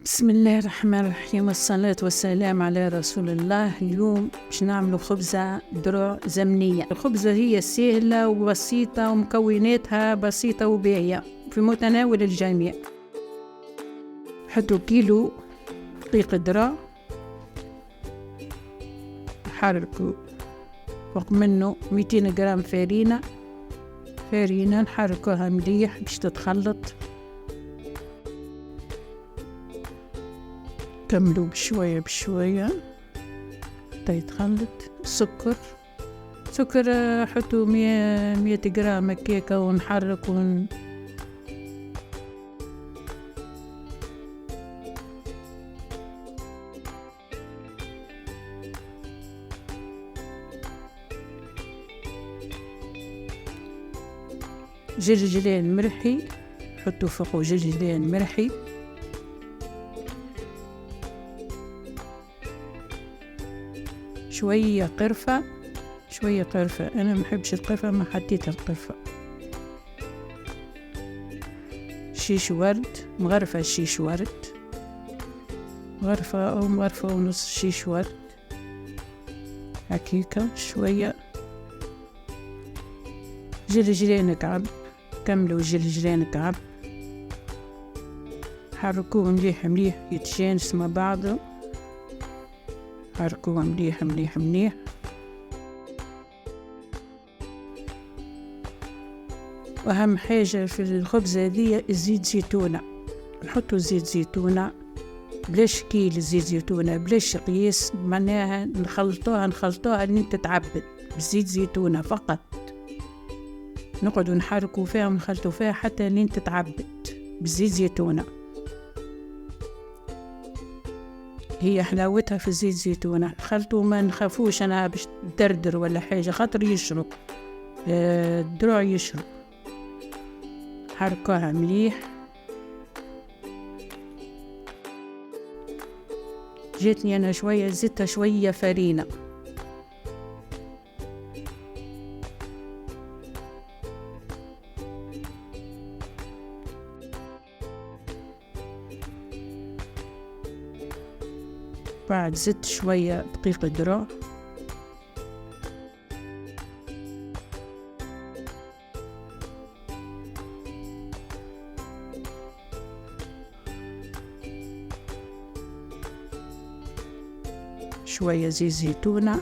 بسم الله الرحمن الرحيم، والصلاة والسلام على رسول الله. اليوم باش نعملوا خبزة درع زمنية. الخبزة هي سهلة وبسيطة ومكوناتها بسيطة وباهية في متناول الجميع. حطوا كيلو دقيق درع، حركوا فوق منه 200 جرام فرينة نحركوها مليح باش تتخلط. كملوا بشوية حتى يتخلط. سكر حطوا 100 جرام كيكة ونحرك جرجلين مرحي، حطوا فوقه جرجلين مرحي، شوية قرفة. أنا محبش القرفة، ما حطيت القرفة. شيش ورد مغرفة، شيش ورد مغرفة أو مغرفة ونص شيش ورد هكيكة. شوية جرجلين كعب، كملوا جرجلين كعب، حركوه مليح يتجانس مع بعضه. حركوها مليح. وأهم حاجة في الخبزة دي الزيت زيتونة. نحطوا زيت زيتونة بلاش كيل زيت زيتونة، بلاش قياس، معناها نخلطوها لين تتعبد بزيت زيتونة فقط. نقعدوا نحركوا فيها ونخلطوا فيها حتى لين تتعبد بزيت زيتونة. هي حلاوتها في زيت زيتونة. خلطوا، ما نخافوش أنا باش تدردر ولا حاجة، خاطر يشرب الدروع يشرب. حركوها مليح. جاتني أنا شوية زدتها شوية فرينة. بعد زدت شوية دقيق درع، شوية زيت زيتونة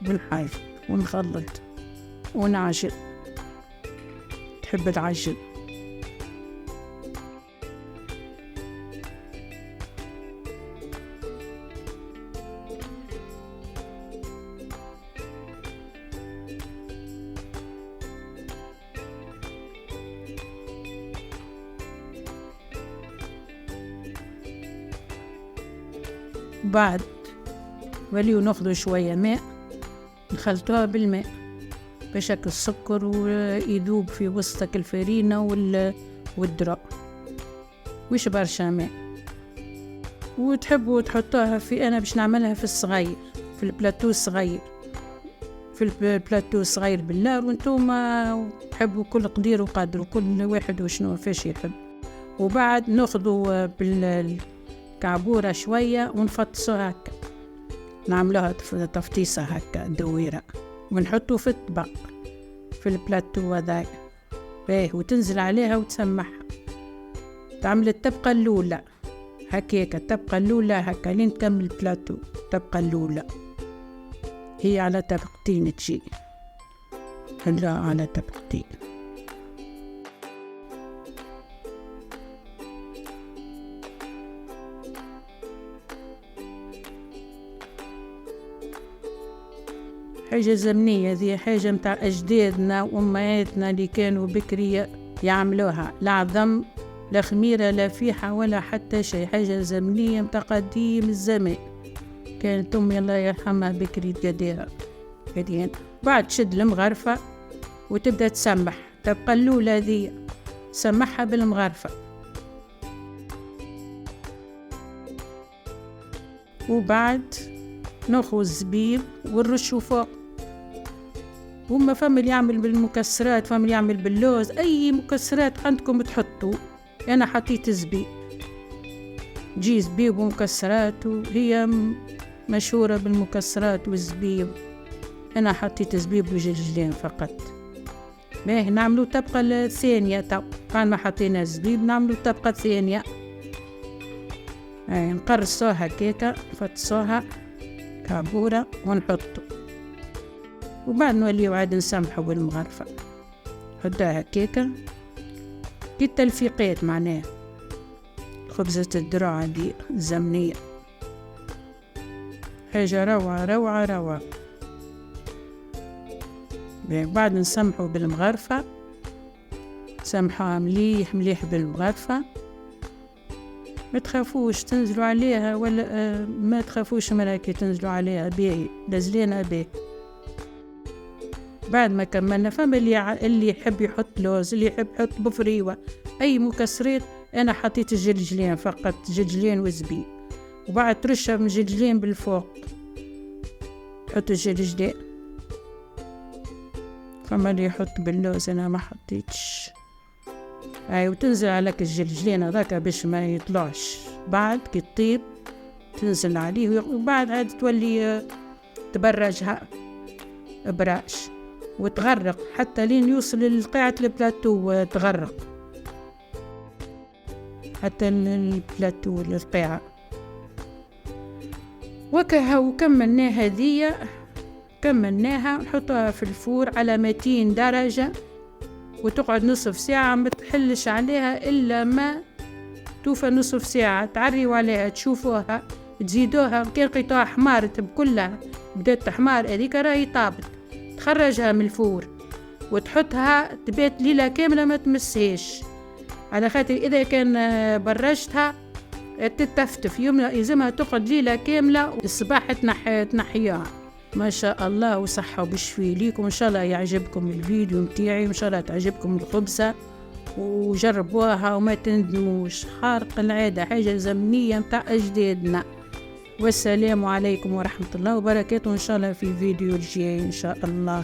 بالحاج، ونخلط ونعجن. تحب العجن. بعد وليو ناخذ شوية ماء، نخلطوها بالماء باش السكر ويذوب في وسطك الفرينة والدرع، مش برشا ماء. وتحبوا تحطوها في، أنا باش نعملها في الصغير، في البلاتو الصغير بالنار، وانتم تحبوا كل قدير وقدر، وكل واحد وشنو فاش يحب. وبعد ناخذوا بالكعبورة شوية ونفطسوها هكا، نعملوها تفطيسة هكا دويرة، ونحطوا في الطبق في البلاتو هذا باهي، وتنزل عليها وتسمحها. تعمل الطبقة الأولى هكاك، الطبقة الأولى هكا لين تكمل البلاتو. الطبقة الأولى هي على طبقتين تجي، هلا على طبقتين. حاجة زمنية، ذي حاجة متاع أجدادنا وأمهاتنا اللي كانوا بكرية يعملوها، لا عظم لا خميرة لا فيحة ولا حتى شيء. حاجة زمنية متاع قديم الزمان. كانت أمي الله يرحمها بكري تقديها قديم. بعد تشد المغرفة وتبدأ تسمح. تبقى الأولى ذي سمحها بالمغرفة، وبعد ناخذ الزبيب ونرشو فوق. هما فم اللي يعمل بالمكسرات، فم اللي يعمل باللوز، أي مكسرات عندكم تحطوا. أنا حطيت زبيب تجي زبيب ومكسرات، وهي مشهورة بالمكسرات والزبيب. أنا حطيت زبيب وجلجلين فقط. باهي نعملو طبقة الثانية. بعد ما حطينا الزبيب نعملو طبقة ثانية. نقرصوها كيكة، نفطسوها كعبورة ونحطو، وبعد نوليو عاد نسمحو بالمغرفة. نحطوها كيكة كي التلفيقات، معناها خبزة الدرع دي الزمنية، حاجة روعة روعة روعة. بعد نسمحو بالمغرفة، سمحوها مليح مليح بالمغرفة. ما تخافوش تنزلوا عليها، ولا ما تخافوش مراكي تنزلوا عليها باهي، لازلينها باهي. بعد ما كملنا، فما اللي يحب يحط لوز، اللي يحب يحط بفريوة، أي مكسرات. أنا حطيت الجلجلين فقط، جلجلين وزبيب، وبعد ترشها من جلجلين بالفوق، تحط الجلجلين. فما اللي يحط باللوز، أنا ما حطيتش. وتنزل عليك الجلجلين هذاك باش ما يطلعش. بعد كي تطيب تنزل عليه، وبعد عاد تولي تبرجها براش وتغرق حتى لين يوصل لقاعة البلاتو، تغرق حتى البلاتو للقاعة. وكملناها هذية، كملناها. نحطها في الفور على 200 درجة وتقعد نصف ساعة. ما تحلش عليها إلا ما توفى نصف ساعة. تعريوا عليها تشوفوها، تزيدوها. كان قطع حمار كلها بدأت حمار، هذيك راهي طابت. تخرجها من الفور وتحطها تبات ليلة كاملة ما تمسهاش، على خاطر إذا كان برشتها تتفتف. يلزمها تقعد ليلة كاملة، الصباح تنحيها. ما شاء الله وصحة وبشفي ليكم. إن شاء الله يعجبكم الفيديو متاعي، وإن شاء الله تعجبكم الخبزة، وجربوها وما تندموش. خارق العادة، حاجة زمنية متاع أجدادنا. والسلام عليكم ورحمة الله وبركاته. إن شاء الله في الفيديو الجاي إن شاء الله.